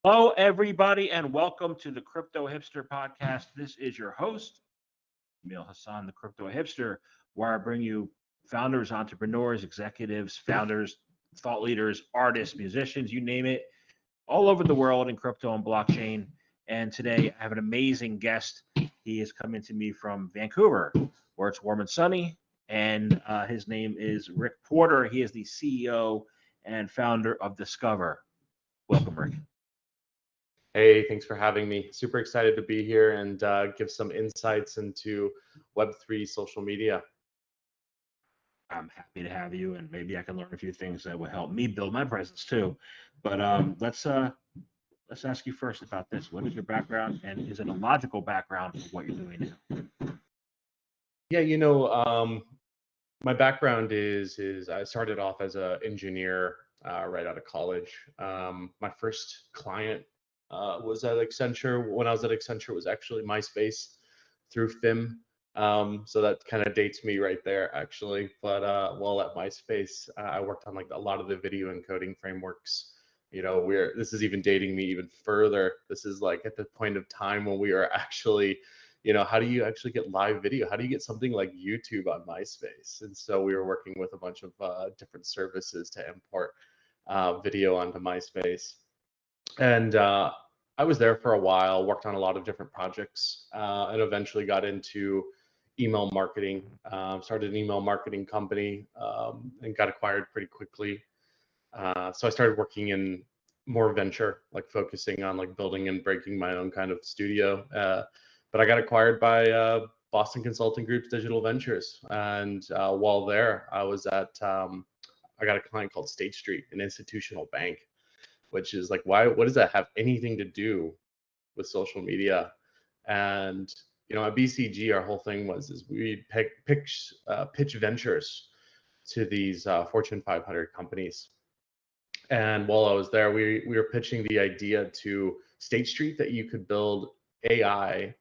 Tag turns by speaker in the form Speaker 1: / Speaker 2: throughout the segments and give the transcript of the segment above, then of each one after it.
Speaker 1: Hello, everybody, and welcome to the Crypto Hipster Podcast. This is your host, Emil Hassan, the Crypto Hipster, where I bring you founders, entrepreneurs, executives, founders, thought leaders, artists, musicians, you name it, all over the world in crypto and blockchain. And today I have an amazing guest. He is coming to me from Vancouver, where it's warm and sunny. And his name is Rick Porter. He is the CEO and founder of Discover. Welcome, Rick.
Speaker 2: Hey, thanks for having me. Super excited to be here and give some insights into Web3 social media.
Speaker 1: I'm happy to have you, and maybe I can learn a few things that will help me build my presence too. But let's ask you first about this. What is your background, and is it a logical background for what you're doing now?
Speaker 2: Yeah, my background is I started off as an engineer right out of college. My first client was at Accenture. When I was at Accenture, it was actually MySpace through FIM. So that kind of dates me right there, actually. But while at MySpace, I worked on like a lot of the video encoding frameworks. This is even dating me even further. This is like at the point of time when we are actually, how do you actually get live video? How do you get something like YouTube on MySpace? And so we were working with a bunch of different services to import video onto MySpace. And I was there for a while, worked on a lot of different projects, and eventually got into email marketing. Started an email marketing company and got acquired pretty quickly. So I started working in more venture, like focusing on like building and breaking my own kind of studio. But I got acquired by Boston Consulting Group's Digital Ventures, and while there, I got a client called State Street, an institutional bank, which is like, what does that have anything to do with social media? And at BCG, our whole thing is we pitch ventures to these Fortune 500 companies. And while I was there, we were pitching the idea to State Street that you could build AI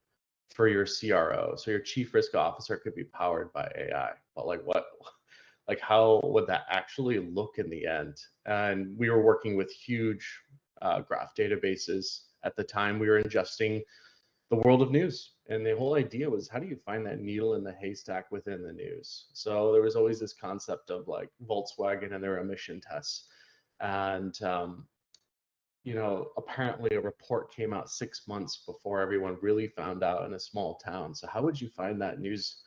Speaker 2: for your CRO. So your chief risk officer could be powered by AI. But like how would that actually look in the end? And we were working with huge graph databases. At the time, we were ingesting the world of news. And the whole idea was, how do you find that needle in the haystack within the news? So there was always this concept of like Volkswagen and their emission tests. And apparently a report came out 6 months before everyone really found out in a small town. So how would you find that news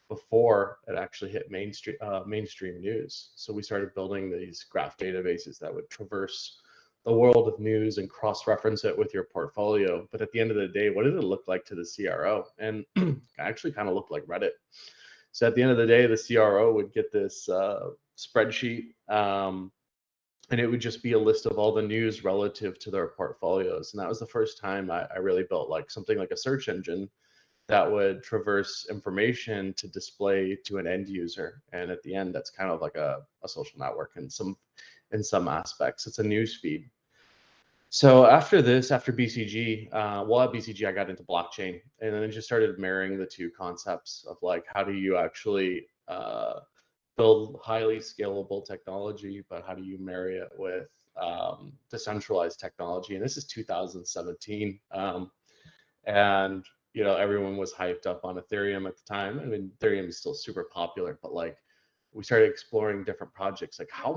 Speaker 2: before it actually hit mainstream news? So we started building these graph databases that would traverse the world of news and cross-reference it with your portfolio. But at the end of the day, what did it look like to the CRO? And it actually kind of looked like Reddit. So at the end of the day, the CRO would get this spreadsheet, and it would just be a list of all the news relative to their portfolios. And that was the first time I really built like something like a search engine that would traverse information to display to an end user. And at the end, that's kind of like a social network in some aspects. It's a news feed. So after BCG, at BCG, I got into blockchain, and then just started marrying the two concepts of like, how do you actually build highly scalable technology, but how do you marry it with decentralized technology? And this is 2017. And everyone was hyped up on Ethereum at the time. I mean, Ethereum is still super popular, but like we started exploring different projects, like how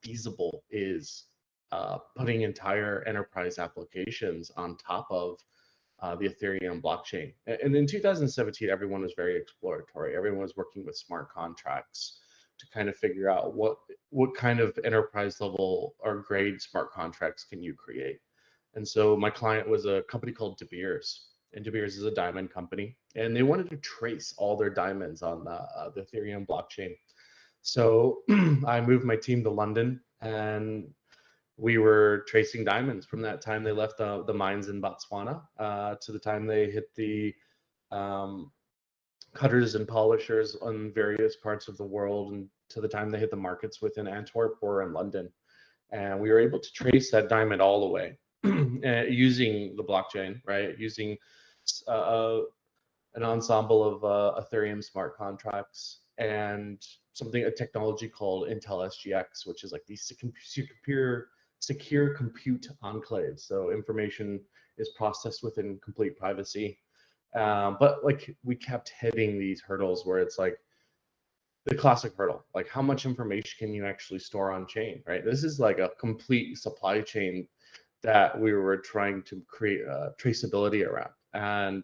Speaker 2: feasible is putting entire enterprise applications on top of the Ethereum blockchain. And in 2017, everyone was very exploratory. Everyone was working with smart contracts to kind of figure out what kind of enterprise level or grade smart contracts can you create. And so my client was a company called De Beers, and De Beers is a diamond company, and they wanted to trace all their diamonds on the Ethereum blockchain. So I moved my team to London, and we were tracing diamonds from that time they left the mines in Botswana to the time they hit the cutters and polishers on various parts of the world, and to the time they hit the markets within Antwerp or in London. And we were able to trace that diamond all the way using the blockchain, right? Using an ensemble of Ethereum smart contracts and a technology called Intel SGX, which is like these secure compute enclaves. So information is processed within complete privacy. But like we kept hitting these hurdles where it's like the classic hurdle, like how much information can you actually store on chain, right? This is like a complete supply chain that we were trying to create traceability around. And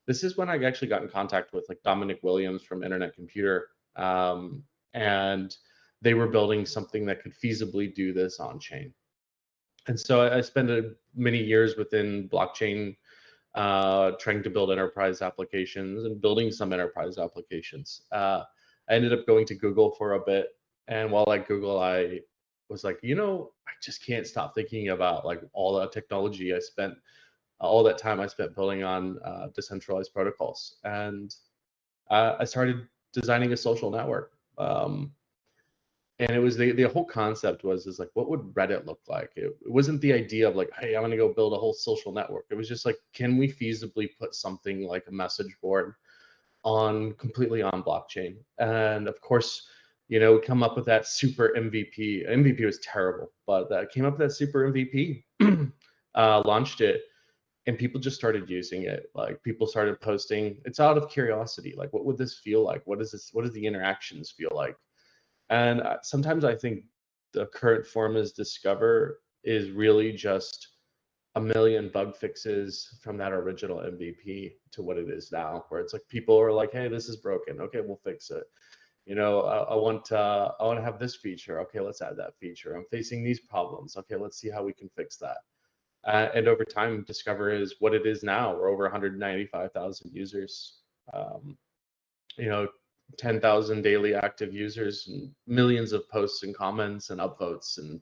Speaker 2: this is when I actually got in contact with like Dominic Williams from Internet Computer. And they were building something that could feasibly do this on chain. And so I spent many years within blockchain trying to build enterprise applications and building some enterprise applications. I ended up going to Google for a bit. And while at Google, I was like, I just can't stop thinking about like all the technology I spent, all that time I spent building on decentralized protocols. And I started designing a social network. And it was the whole concept was is like, what would Reddit look like? It wasn't the idea of like, hey, I'm gonna go build a whole social network. It was just like, can we feasibly put something like a message board on completely on blockchain? And of course, come up with that super MVP. MVP was terrible, but that came up with that super MVP, launched it, and people just started using it. Like people started posting. It's out of curiosity. Like, what would this feel like? What is this? What does the interactions feel like? And sometimes I think the current form is Discover is really just a million bug fixes from that original MVP to what it is now, where it's like people are like, "Hey, this is broken. Okay, we'll fix it." I want to have this feature. Okay, let's add that feature. I'm facing these problems. Okay, let's see how we can fix that. And over time, Discover is what it is now. We're over 195,000 users. Um, you know, 10,000 daily active users and millions of posts and comments and upvotes. And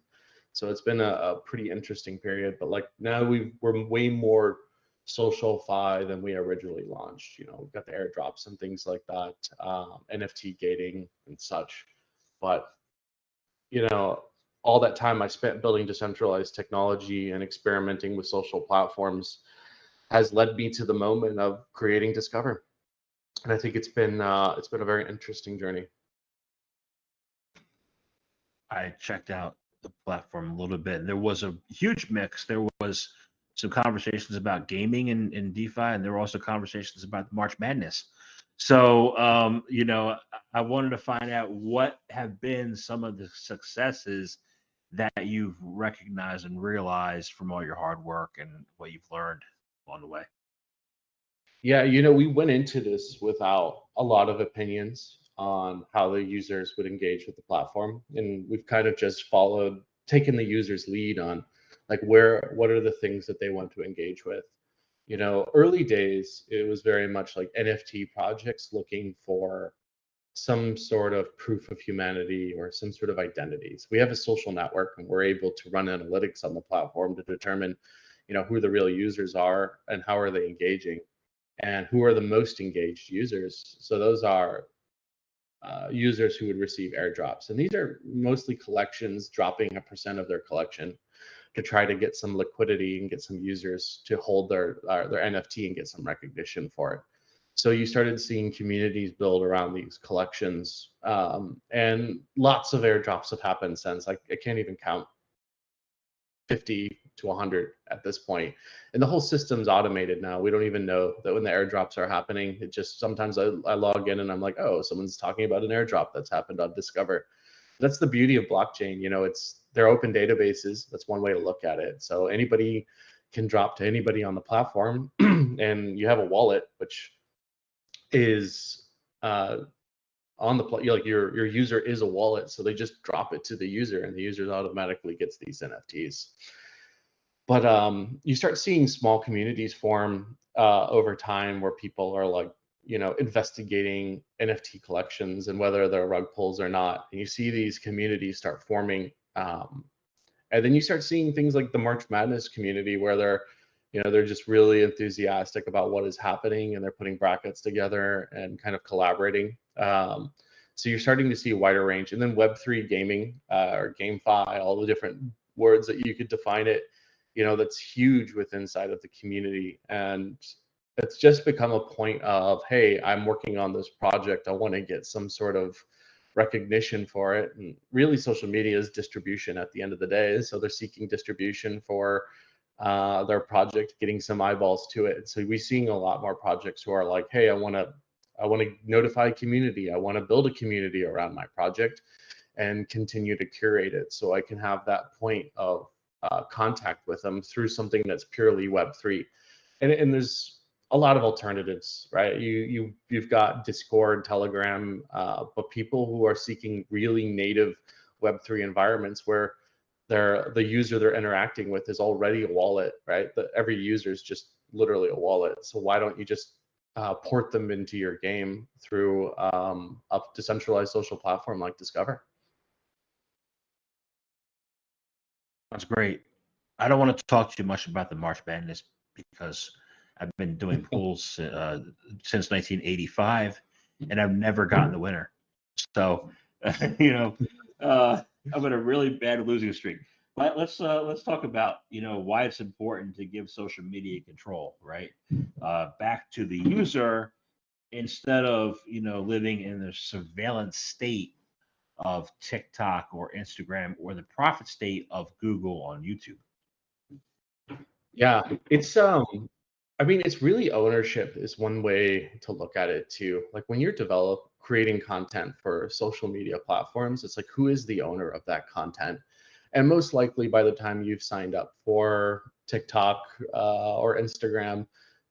Speaker 2: so it's been a pretty interesting period. But like now we're way more social-fi than we originally launched. We've got the airdrops and things like that, NFT gating and such. But, all that time I spent building decentralized technology and experimenting with social platforms has led me to the moment of creating Discover. And I think it's been a very interesting journey.
Speaker 1: I checked out the platform a little bit. There was a huge mix. There was some conversations about gaming and DeFi, and there were also conversations about March Madness. So, I wanted to find out what have been some of the successes that you've recognized and realized from all your hard work and what you've learned along the way.
Speaker 2: Yeah, we went into this without a lot of opinions on how the users would engage with the platform. And we've kind of just taken the user's lead on like what are the things that they want to engage with. Early days, it was very much like NFT projects looking for some sort of proof of humanity or some sort of identities. We have a social network and we're able to run analytics on the platform to determine, who the real users are and how are they engaging and who are the most engaged users. So those are users who would receive airdrops. And these are mostly collections dropping 1% of their collection to try to get some liquidity and get some users to hold their NFT and get some recognition for it. So you started seeing communities build around these collections, and lots of airdrops have happened since. I can't even count 50 to 100 at this point. And the whole system's automated now. We don't even know that when the airdrops are happening. It just sometimes I log in and I'm like, oh, someone's talking about an airdrop that's happened on Discover. That's the beauty of blockchain. They're open databases. That's one way to look at it. So anybody can drop to anybody on the platform and you have a wallet, which is on the your user is a wallet, so they just drop it to the user and the user automatically gets these NFTs. But you start seeing small communities form over time where people are like, investigating NFT collections and whether they're rug pulls or not. And you see these communities start forming. And then you start seeing things like the March Madness community where they're just really enthusiastic about what is happening and they're putting brackets together and kind of collaborating. So you're starting to see a wider range. And then Web3 gaming or GameFi, all the different words that you could define it, that's huge within inside of the community. And it's just become a point of, hey, I'm working on this project. I want to get some sort of recognition for it. And really, social media is distribution at the end of the day. So they're seeking distribution for their project, getting some eyeballs to it. So we're seeing a lot more projects who are like, hey, I want to notify community. I want to build a community around my project and continue to curate it so I can have that point of contact with them through something that's purely Web3. And there's a lot of alternatives, right? You've got Discord, Telegram, but people who are seeking really native Web3 environments where the user they're interacting with is already a wallet, right? Every user is just literally a wallet. So why don't you just port them into your game through a decentralized social platform like Discover?
Speaker 1: That's great. I don't want to talk too much about the March Madness because I've been doing pools since 1985, and I've never gotten the winner. So, you know, I'm in a really bad losing streak. But let's talk about why it's important to give social media control, right? Back to the user instead of living in the surveillance state of TikTok or Instagram or the profit state of Google on YouTube.
Speaker 2: Yeah, it's I mean, it's really ownership is one way to look at it too. Like when you're creating content for social media platforms, it's like who is the owner of that content? And most likely by the time you've signed up for TikTok or Instagram,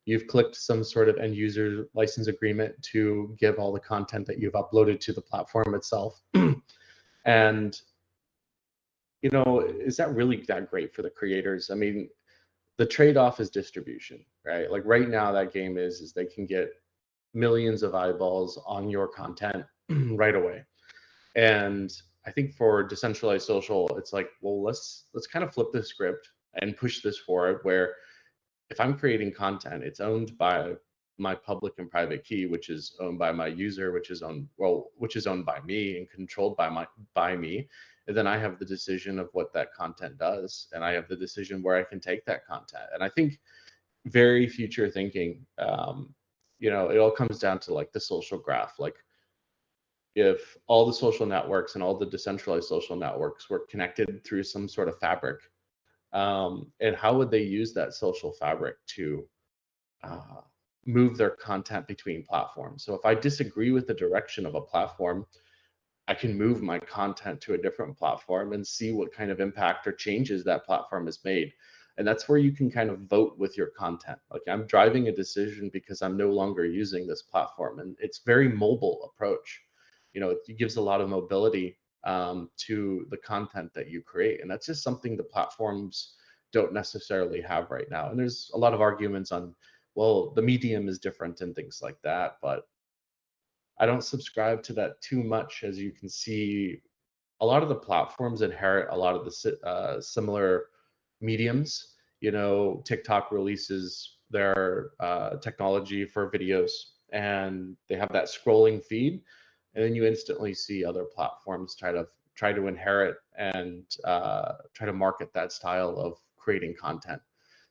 Speaker 2: you've clicked some sort of end user license agreement to give all the content that you've uploaded to the platform itself. And is that really that great for the creators? I mean, the trade-off is distribution, right? Like right now, that game is they can get millions of eyeballs on your content right away. And I think for decentralized social, it's like, well, let's kind of flip the script and push this forward where if I'm creating content, it's owned by my public and private key, which is owned by my user, which is owned by me and controlled by me. And then I have the decision of what that content does, and I have the decision where I can take that content. And I think very future thinking, it all comes down to like the social graph. Like if all the social networks and all the decentralized social networks were connected through some sort of fabric, and how would they use that social fabric to uh, move their content between platforms? So if I disagree with the direction of a platform, I can move my content to a different platform and see what kind of impact or changes that platform has made. And that's where you can kind of vote with your content. Like I'm driving a decision because I'm no longer using this platform. And it's very mobile approach. It gives a lot of mobility to the content that you create. And that's just something the platforms don't necessarily have right now. And there's a lot of arguments on, well, the medium is different and things like that. But I don't subscribe to that too much. As you can see, a lot of the platforms inherit a lot of the similar mediums. TikTok releases their technology for videos, and they have that scrolling feed, and then you instantly see other platforms try to inherit and try to market that style of creating content.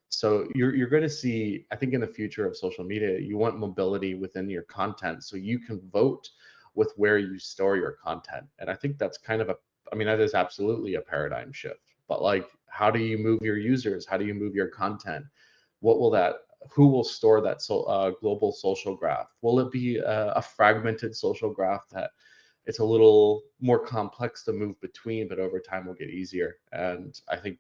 Speaker 2: So you're going to see, I think, in the future of social media, you want mobility within your content so you can vote with where you store your content. And I think that's that is absolutely a paradigm shift. But like, how do you move your users? How do you move your content? Who will store that global social graph? Will it be a fragmented social graph that it's a little more complex to move between, but over time will get easier? And I think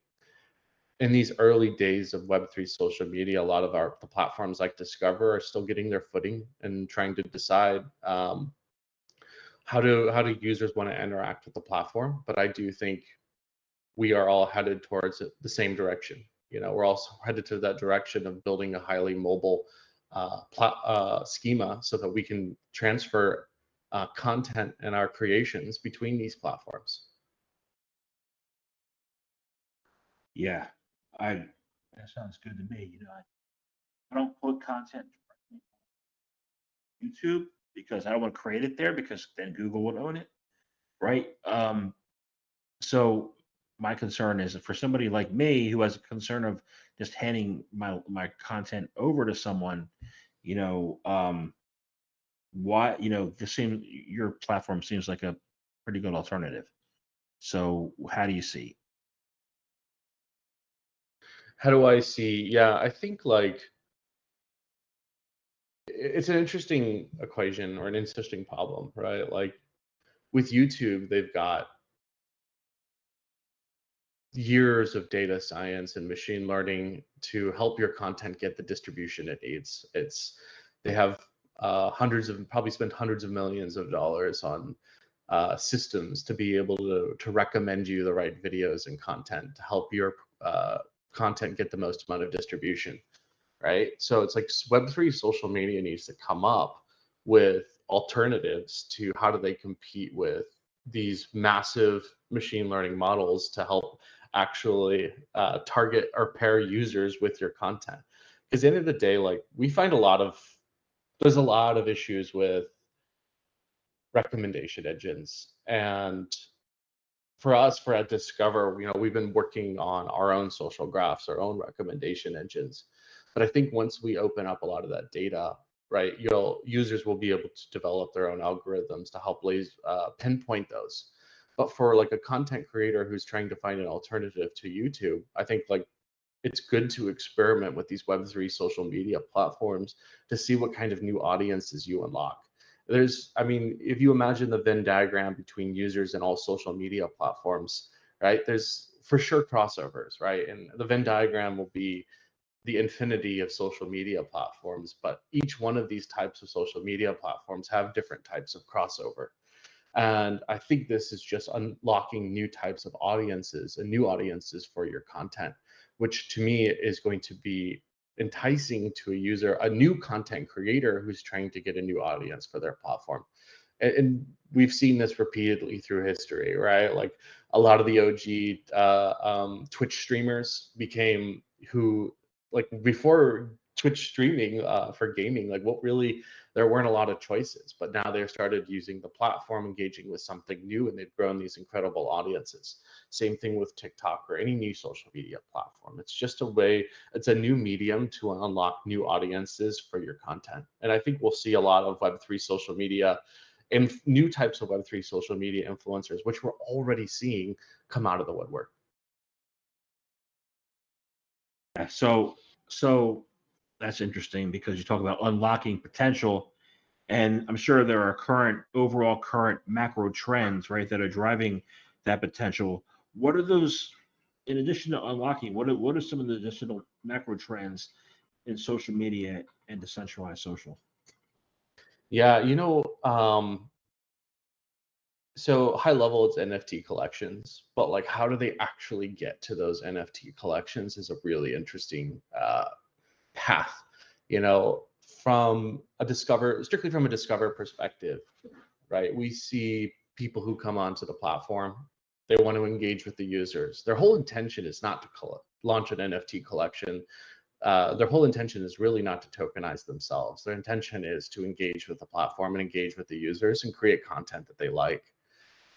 Speaker 2: in these early days of Web3 social media, a lot of the platforms like Discover are still getting their footing and trying to decide how do users want to interact with the platform. But I do think we are all headed towards the same direction. We're also headed to that direction of building a highly mobile schema so that we can transfer content and our creations between these platforms.
Speaker 1: Yeah, that sounds good to me. I don't put content on YouTube because I don't want to create it there because then Google would own it, right? So my concern is for somebody like me who has a concern of just handing my content over to someone, why this seems your platform seems like a pretty good alternative. So how do you see?
Speaker 2: How do I see? Yeah, I think like it's an interesting equation or an interesting problem, right? Like with YouTube, they've got years of data science and machine learning to help your content get the distribution it needs. They have probably spent hundreds of millions of dollars on systems to be able to recommend you the right videos and content to help your content get the most amount of distribution, right? So it's like Web3 social media needs to come up with alternatives to how do they compete with these massive machine learning models to help actually target or pair users with your content. Because at the end of the day, like we find there's a lot of issues with recommendation engines. And for us, at Discover, we've been working on our own social graphs, our own recommendation engines. But I think once we open up a lot of that data, right, users will be able to develop their own algorithms to help pinpoint those. But for like a content creator who's trying to find an alternative to YouTube, I think like it's good to experiment with these Web3 social media platforms to see what kind of new audiences you unlock. If you imagine the Venn diagram between users and all social media platforms, right, there's for sure crossovers, right? And the Venn diagram will be the infinity of social media platforms, but each one of these types of social media platforms have different types of crossover. And I think this is just unlocking new types of audiences and new audiences for your content, which to me is going to be enticing to a user, a new content creator who's trying to get a new audience for their platform. And we've seen this repeatedly through history, right? Like a lot of the OG Twitch streamers became who, like before Twitch streaming for gaming, like there weren't a lot of choices, but now they've started using the platform, engaging with something new, and they've grown these incredible audiences. Same thing with TikTok or any new social media platform. It's just it's a new medium to unlock new audiences for your content. And I think we'll see a lot of Web3 social media and new types of Web3 social media influencers, which we're already seeing come out of the woodwork.
Speaker 1: Yeah, so that's interesting because you talk about unlocking potential, and I'm sure there are overall current macro trends, right, that are driving that potential. What are those, in addition to unlocking, what are some of the additional macro trends in social media and decentralized social?
Speaker 2: Yeah, so high level it's NFT collections, but like how do they actually get to those NFT collections is a really interesting path. Strictly from a discover perspective, right? We see people who come onto the platform, they want to engage with the users. Their whole intention is not to launch an NFT collection. Their whole intention is really not to tokenize themselves. Their intention is to engage with the platform and engage with the users and create content that they like.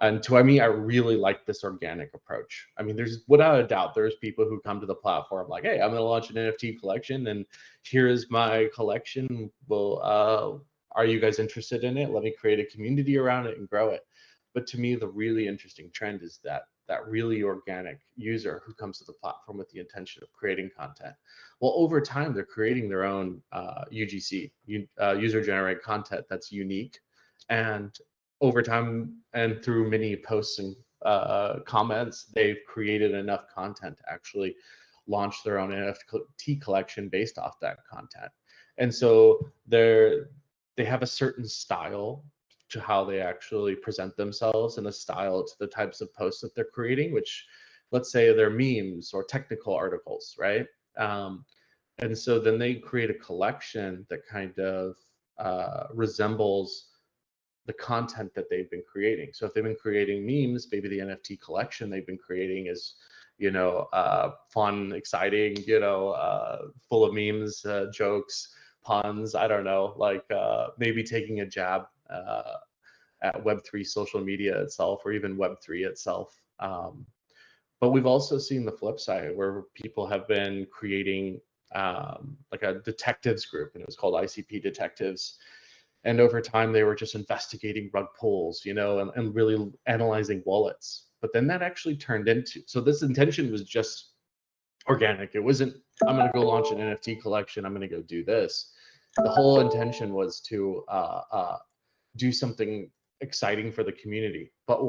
Speaker 2: And to me, I really like this organic approach. I mean, there's without a doubt, there's people who come to the platform like, hey, I'm going to launch an NFT collection and here's my collection. Well, are you guys interested in it? Let me create a community around it and grow it. But to me, the really interesting trend is that really organic user who comes to the platform with the intention of creating content. Well, over time, they're creating their own UGC, user generated content that's unique. And over time and through many posts and comments, they've created enough content to actually launch their own NFT collection based off that content. And so they have a certain style to how they actually present themselves and a style to the types of posts that they're creating, which let's say they're memes or technical articles, right? And so then they create a collection that kind of resembles the content that they've been creating. So if they've been creating memes, maybe the NFT collection they've been creating is, fun, exciting, full of memes, jokes, puns. I don't know, like maybe taking a jab at Web3 social media itself, or even Web3 itself. But we've also seen the flip side where people have been creating like a detectives group, and it was called ICP Detectives. And over time, they were just investigating rug pulls, and really analyzing wallets. But then that actually turned into, so this intention was just organic. It wasn't, I'm going to go launch an NFT collection. I'm going to go do this. The whole intention was to do something exciting for the community. But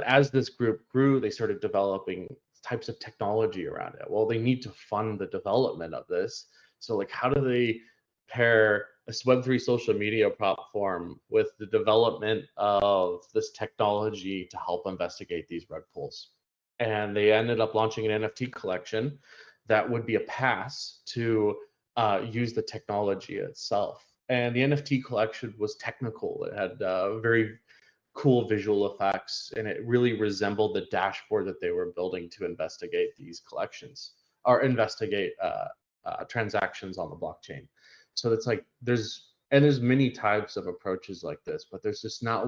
Speaker 2: as this group grew, they started developing types of technology around it. Well, they need to fund the development of this. So like, how do they pair a Web3 social media platform with the development of this technology to help investigate these rug pulls? And they ended up launching an NFT collection that would be a pass to use the technology itself. And the NFT collection was technical. It had very cool visual effects, and it really resembled the dashboard that they were building to investigate these collections or investigate transactions on the blockchain. So it's like there's many types of approaches like this, but there's just no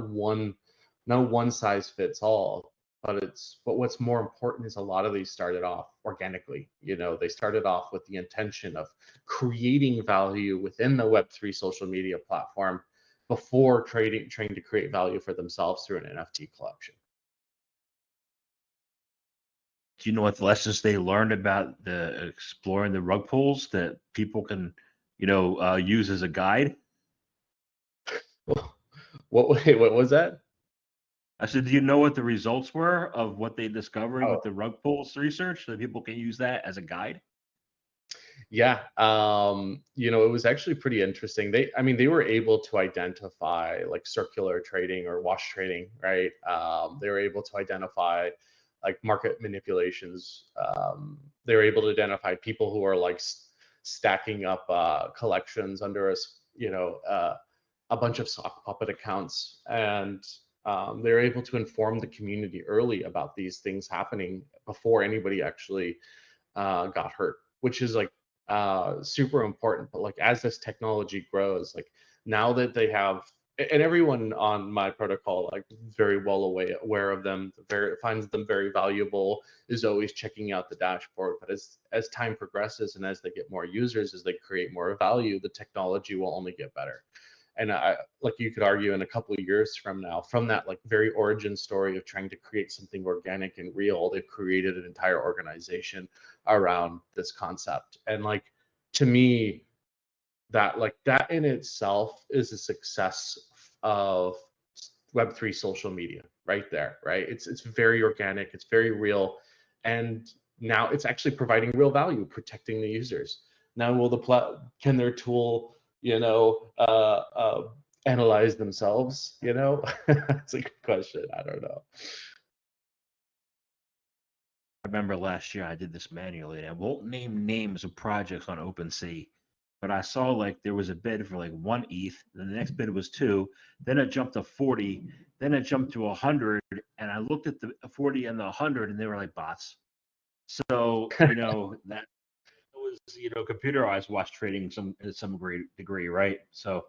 Speaker 2: one size fits all. But what's more important is a lot of these started off organically. They started off with the intention of creating value within the Web3 social media platform before trying to create value for themselves through an NFT collection.
Speaker 1: Do you know what lessons they learned about the exploring the rug pulls that people can, use as a guide?
Speaker 2: What was that?
Speaker 1: I said, do you know what the results were of what they discovered
Speaker 2: Oh.
Speaker 1: with the rug pulls research, so that people can use that as a guide?
Speaker 2: Yeah, it was actually pretty interesting. They were able to identify like circular trading or wash trading, right? They were able to identify like market manipulations. They were able to identify people who are like stacking up collections under a bunch of sock puppet accounts, and they were able to inform the community early about these things happening before anybody actually got hurt, which is like super important. But like as this technology grows, like now that they have, and everyone on my protocol like very well aware of them, finds them very valuable, is always checking out the dashboard. But as time progresses and as they get more users, as they create more value, the technology will only get better. And like you could argue in a couple of years from now, from that like very origin story of trying to create something organic and real, they've created an entire organization around this concept. And like, to me, that in itself is a success of Web3 social media right there, right? It's very organic, it's very real, and now it's actually providing real value, protecting the users. Now, can their tool, analyze themselves? It's a good question. I don't know.
Speaker 1: I remember last year I did this manually, and I won't name names of projects on OpenSea, but I saw like there was a bid for like 1 ETH, then the next bid was 2, then it jumped to 40, then it jumped to 100, and I looked at the 40 and the 100, and they were like bots. So that was computerized watch trading in some degree, right? So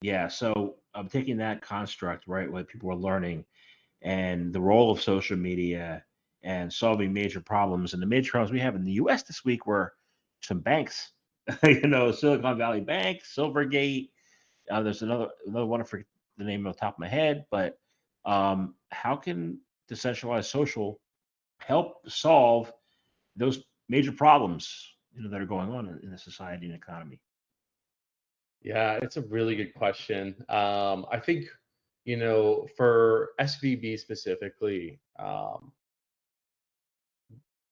Speaker 1: yeah, so I'm taking that construct, right, what people are learning, and the role of social media and solving major problems. And the major problems we have in the U.S. this week were some banks, Silicon Valley Bank, Silvergate. There's another one, I forget the name off the top of my head, but how can decentralized social help solve those major problems that are going on in the society and economy?
Speaker 2: Yeah, it's a really good question. I think, for SVB specifically,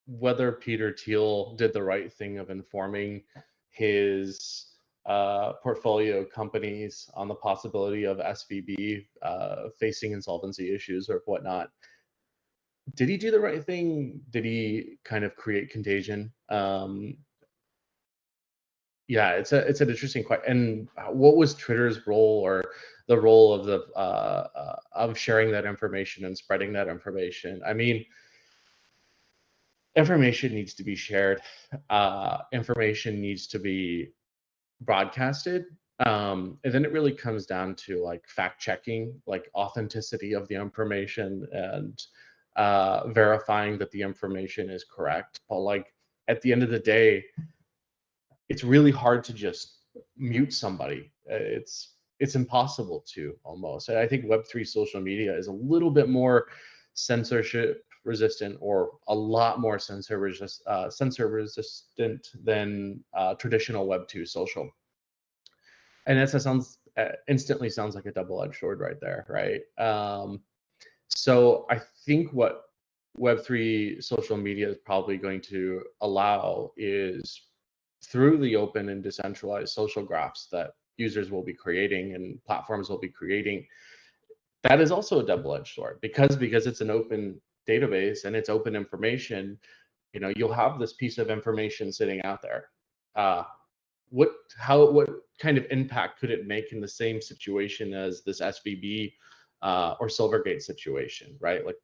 Speaker 2: whether Peter Thiel did the right thing of informing his portfolio companies on the possibility of SVB facing insolvency issues or whatnot. Did he do the right thing? Did he kind of create contagion? Yeah, it's an interesting question. And what was Twitter's role, or the role of the of sharing that information and spreading that information? I mean, information needs to be shared. Information needs to be broadcasted. And then it really comes down to like fact checking, like authenticity of the information, and verifying that the information is correct. But like at the end of the day, it's really hard to just mute somebody. It's impossible to, almost. I think Web3 social media is a little bit more censorship resistant, or a lot more censor resistant than traditional Web2 social. And that sounds instantly sounds like a double-edged sword right there, right? So I think what Web3 social media is probably going to allow is, through the open and decentralized social graphs that users will be creating and platforms will be creating, that is also a double-edged sword, because it's an open database and it's open information. You'll have this piece of information sitting out there. What kind of impact could it make in the same situation as this SVB or Silvergate situation, right? Like,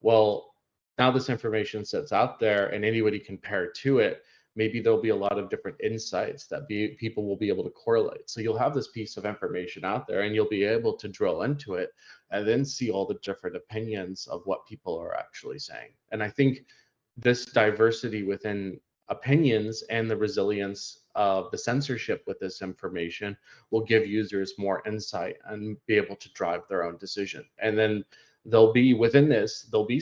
Speaker 2: well, now this information sits out there and anybody can pair to it. Maybe there'll be a lot of different insights that people will be able to correlate. So you'll have this piece of information out there and you'll be able to drill into it and then see all the different opinions of what people are actually saying. And I think this diversity within opinions and the resilience of the censorship with this information will give users more insight and be able to drive their own decision. And then there'll be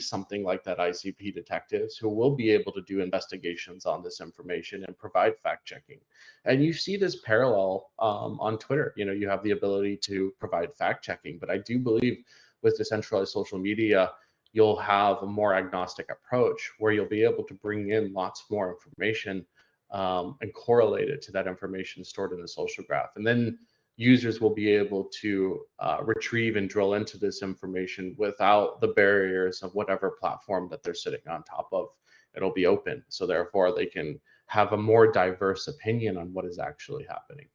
Speaker 2: something like that ICP detectives who will be able to do investigations on this information and provide fact checking. And you see this parallel on Twitter. You have the ability to provide fact checking, but I do believe with decentralized social media, you'll have a more agnostic approach where you'll be able to bring in lots more information and correlate it to that information stored in the social graph. And then users will be able to retrieve and drill into this information without the barriers of whatever platform that they're sitting on top of. It'll be open, so therefore they can have a more diverse opinion on what is actually happening.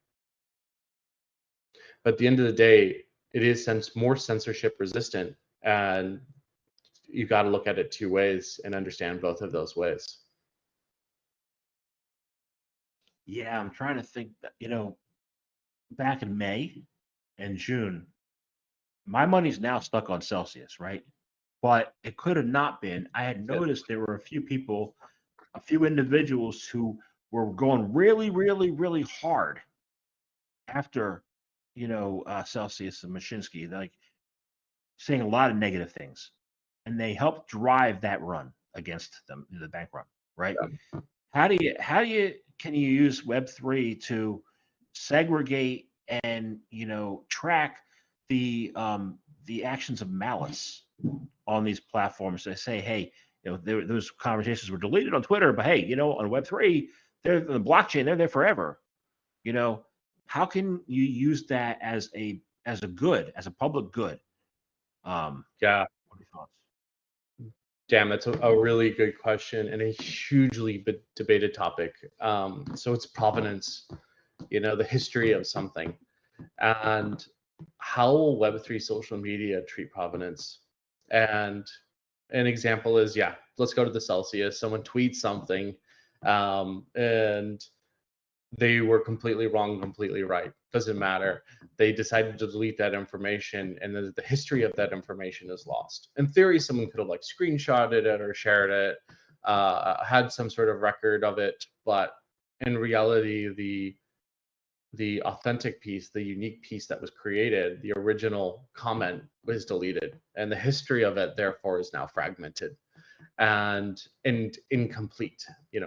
Speaker 2: But at the end of the day, it is more censorship resistant, and you got to look at it two ways and understand both of those ways.
Speaker 1: Yeah, I'm trying to think that, back in May and June, my money's now stuck on Celsius, right? But it could have not been. I had noticed there were a few individuals who were going really, really, really hard after, Celsius and Mashinsky, like saying a lot of negative things, and they helped drive that run against them, the bank run, right?
Speaker 2: Yeah.
Speaker 1: Can you use Web3 to segregate and track the actions of malice on these platforms? They say, hey, those conversations were deleted on Twitter, but hey, on Web3, they're the blockchain, they're there forever. How can you use that as a public good?
Speaker 2: Yeah.
Speaker 1: What are your thoughts?
Speaker 2: Damn, that's a really good question and a hugely debated topic. So it's provenance, the history of something, and how will Web3 social media treat provenance? And an example is, let's go to the Celsius. Someone tweets something, and they were completely wrong, completely right. Doesn't matter. They decided to delete that information, and the history of that information is lost. In theory, someone could have screenshotted it or shared it, had some sort of record of it, but in reality, the authentic piece, the unique piece that was created, the original comment was deleted, and the history of it therefore is now fragmented and incomplete.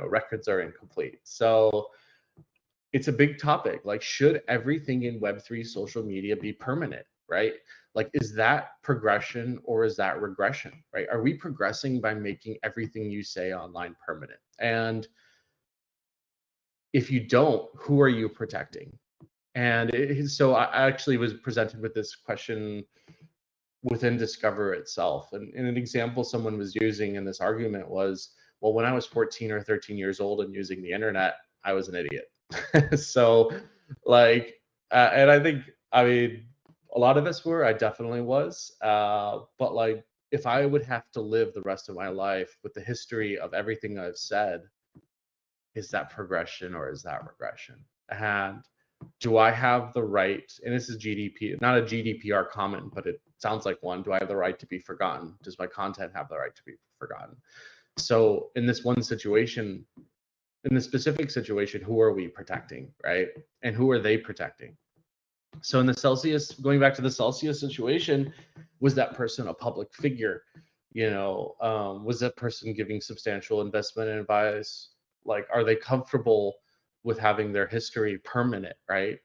Speaker 2: Records are incomplete. So it's a big topic. Should everything in Web3 social media be permanent, right? Is that progression or is that regression, right? Are we progressing by making everything you say online permanent? And if you don't, who are you protecting? And so I actually was presented with this question within Discover itself. And an example someone was using in this argument was, well, when I was 14 or 13 years old and using the internet, I was an idiot. So and I think, a lot of us were. I definitely was. But if I would have to live the rest of my life with the history of everything I've said, is that progression or is that regression? And do I have the right, and this is not a GDPR comment, but it sounds like one, do I have the right to be forgotten? Does my content have the right to be forgotten? So in this one situation, in the specific situation, who are we protecting, right? And who are they protecting? So in the Celsius, going back to the Celsius situation, was that person a public figure? Was that person giving substantial investment advice? Like, are they comfortable with having their history permanent, right?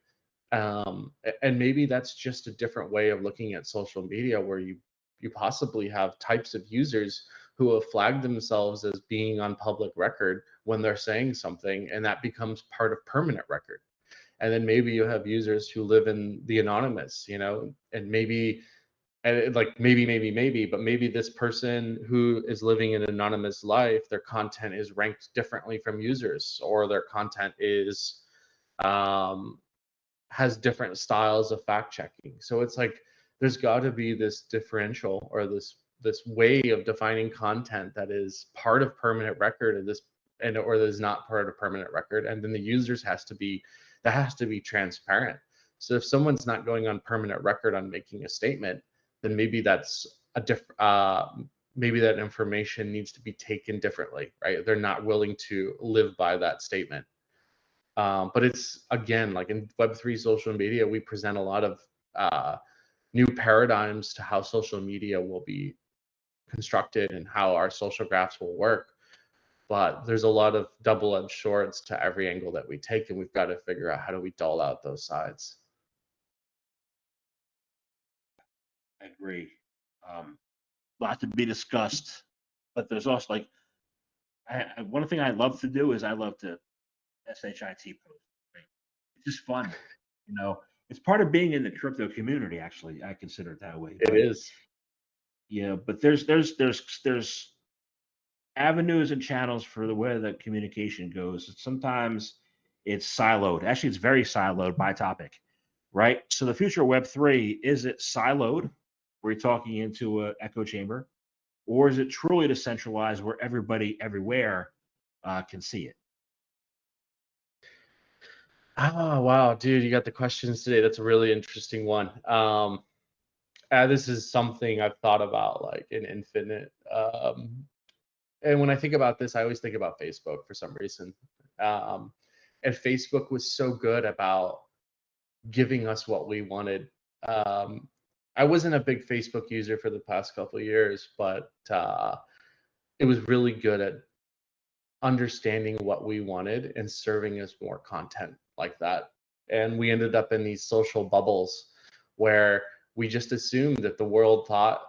Speaker 2: And maybe that's just a different way of looking at social media, where you possibly have types of users who have flagged themselves as being on public record when they're saying something, and that becomes part of permanent record. And then maybe you have users who live in the anonymous, and maybe, and like maybe, but maybe this person who is living an anonymous life, their content is ranked differently from users, or their content is um, has different styles of fact checking. So it's like there's got to be this differential, or this way of defining content that is part of permanent record, or that is not part of permanent record, and then the users has to be transparent. So if someone's not going on permanent record on making a statement, then maybe that's a maybe that information needs to be taken differently, right? They're not willing to live by that statement. But it's, again, like in Web3 social media, we present a lot of new paradigms to how social media will be constructed and how our social graphs will work. But there's a lot of double-edged swords to every angle that we take, and we've got to figure out how do we dull out those sides.
Speaker 1: I agree. Lot to be discussed, but there's also like one thing I love to do is I love to shit post. Right? It's just fun, you know. It's part of being in the crypto community. Actually, I consider it that way.
Speaker 2: It is.
Speaker 1: Yeah, but there's avenues and channels for the way that communication goes. Sometimes it's siloed. Actually, it's very siloed by topic, right? So the future of Web3, is it siloed, where you're talking into an echo chamber, or is it truly decentralized, where everybody everywhere can see it?
Speaker 2: Oh, wow, dude, you got the questions today. That's a really interesting one. This is something I've thought about like in infinite. And when I think about this, I always think about Facebook for some reason. Um, and Facebook was so good about giving us what we wanted. I wasn't a big Facebook user for the past couple of years, but it was really good at understanding what we wanted and serving us more content like that. And we ended up in these social bubbles where we just assumed that the world thought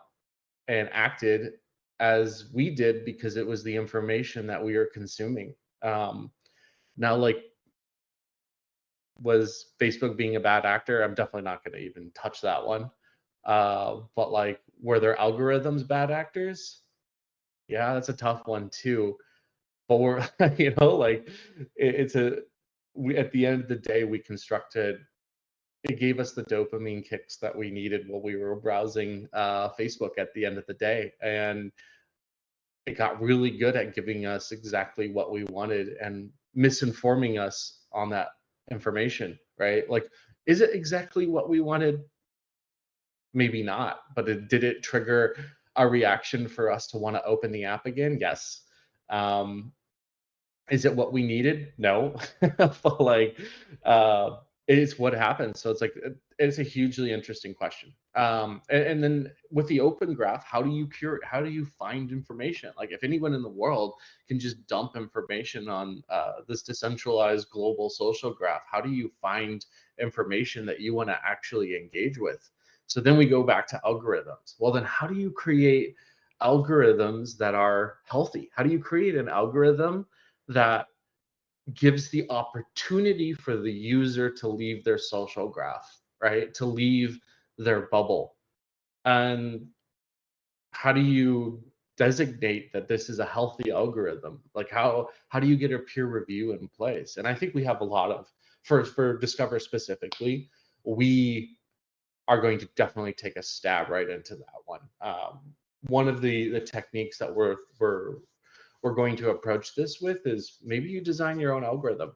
Speaker 2: and acted as we did because it was the information that we were consuming. Now, like, was Facebook being a bad actor? I'm definitely not going to even touch that one. But like, were their algorithms bad actors? Yeah, that's a tough one too. But we're, like, it's at the end of the day, it gave us the dopamine kicks that we needed while we were browsing Facebook at the end of the day. And it got really good at giving us exactly what we wanted and misinforming us on that information, right? Like, is it exactly what we wanted? Maybe not, but did it trigger a reaction for us to want to open the app again? Yes. Is it what we needed? No. But like, it's what happened. So it's like, it's a hugely interesting question. And then with the open graph, how do you find information? Like, if anyone in the world can just dump information on this decentralized global social graph, how do you find information that you want to actually engage with? So then we go back to algorithms. Well, then how do you create algorithms that are healthy? How do you create an algorithm that gives the opportunity for the user to leave their social graph, right? To leave their bubble? And how do you designate that this is a healthy algorithm? Like, how do you get a peer review in place? And I think we have a lot of, for Discover specifically, we are going to definitely take a stab right into that one. One of the techniques that we're going to approach this with is maybe you design your own algorithm.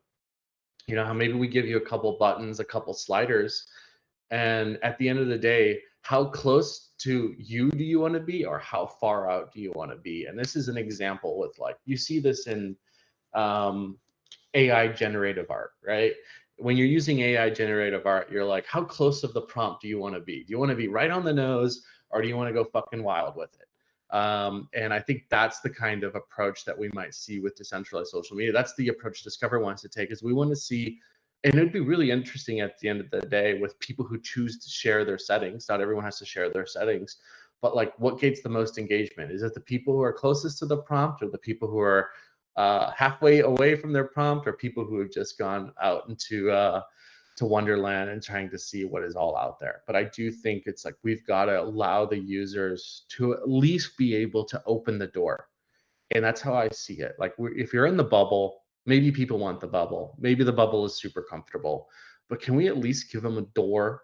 Speaker 2: You know how maybe we give you a couple buttons, a couple sliders, and at the end of the day, how close to you do you want to be, or how far out do you want to be? And this is an example with, like, you see this in AI generative art, right? When you're using AI generative art, you're like, how close of the prompt do you want to be? Do you want to be right on the nose, or do you want to go fucking wild with it? And I think that's the kind of approach that we might see with decentralized social media. That's the approach Discover wants to take, is we want to see, and it'd be really interesting at the end of the day with people who choose to share their settings. Not everyone has to share their settings, but like, what gets the most engagement? Is it the people who are closest to the prompt, or the people who are halfway away from their prompt, or people who have just gone out into to Wonderland and trying to see what is all out there? But I do think it's like, we've got to allow the users to at least be able to open the door. And that's how I see it. Like, if you're in the bubble, maybe people want the bubble. Maybe the bubble is super comfortable, but can we at least give them a door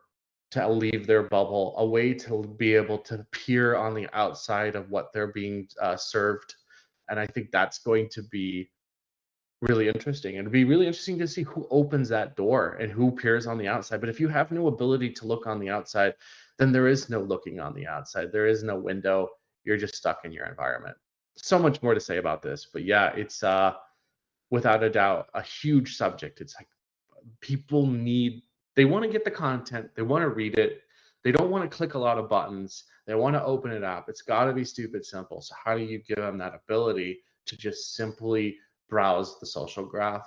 Speaker 2: to leave their bubble, a way to be able to peer on the outside of what they're being served? And I think that's going to be really interesting. It'd be really interesting to see who opens that door and who peers on the outside. But if you have no ability to look on the outside, then there is no looking on the outside. There is no window. You're just stuck in your environment. So much more to say about this, but yeah, it's without a doubt a huge subject. It's like, people need, they want to get the content, they want to read it, they don't want to click a lot of buttons, they want to open it up. It's got to be stupid simple. So how do you give them that ability to just simply browse the social graph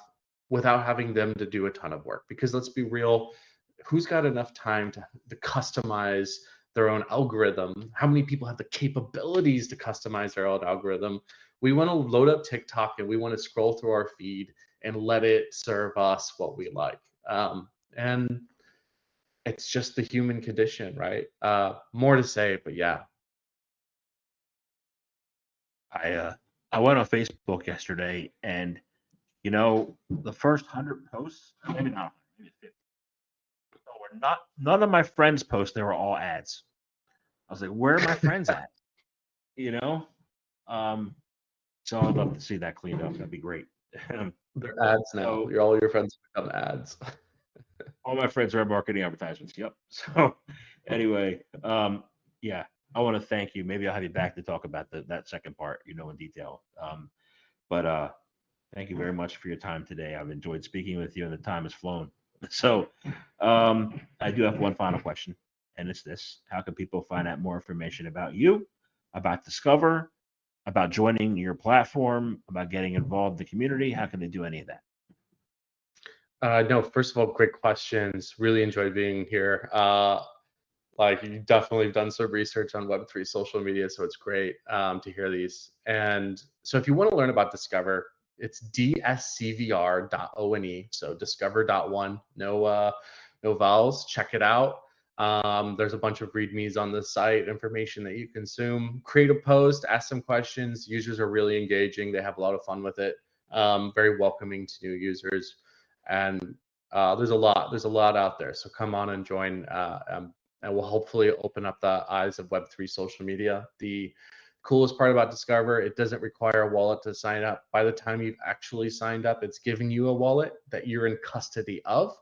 Speaker 2: without having them to do a ton of work? Because let's be real, who's got enough time to customize their own algorithm? How many people have the capabilities to customize their own algorithm? We want to load up TikTok and we want to scroll through our feed and let it serve us what we like. And it's just the human condition, right? More to say, but yeah.
Speaker 1: I went on Facebook yesterday, and the first 100 posts, maybe not, maybe 50, so were not, none of my friends' posts. They were all ads. I was like, where are my friends at? You know, so I'd love to see that cleaned up. That'd be great.
Speaker 2: They're ads now. All your friends become ads.
Speaker 1: All my friends are marketing advertisements. Yep. So anyway, yeah, I want to thank you. Maybe I'll have you back to talk about that second part, in detail. But thank you very much for your time today. I've enjoyed speaking with you, and the time has flown. So I do have one final question, and it's this: how can people find out more information about you, about Discover, about joining your platform, about getting involved in the community? How can they do any of that?
Speaker 2: No, first of all, great questions. Really enjoyed being here. Like, you definitely have done some research on Web3 social media, so it's great to hear these. And so if you want to learn about Discover, it's DSCVR.one. So discover.one, no vowels. Check it out. There's a bunch of readmes on the site, information that you consume. Create a post, ask some questions. Users are really engaging. They have a lot of fun with it. Very welcoming to new users. And there's a lot out there. So come on and join, and we'll hopefully open up the eyes of Web3 social media. The coolest part about Discover, it doesn't require a wallet to sign up. By the time you've actually signed up, it's giving you a wallet that you're in custody of,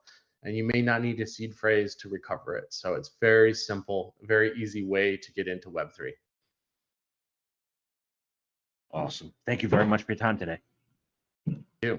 Speaker 2: and you may not need a seed phrase to recover it. So it's very simple, very easy way to get into Web3.
Speaker 1: Awesome. Thank you very much for your time today.
Speaker 2: Thank you.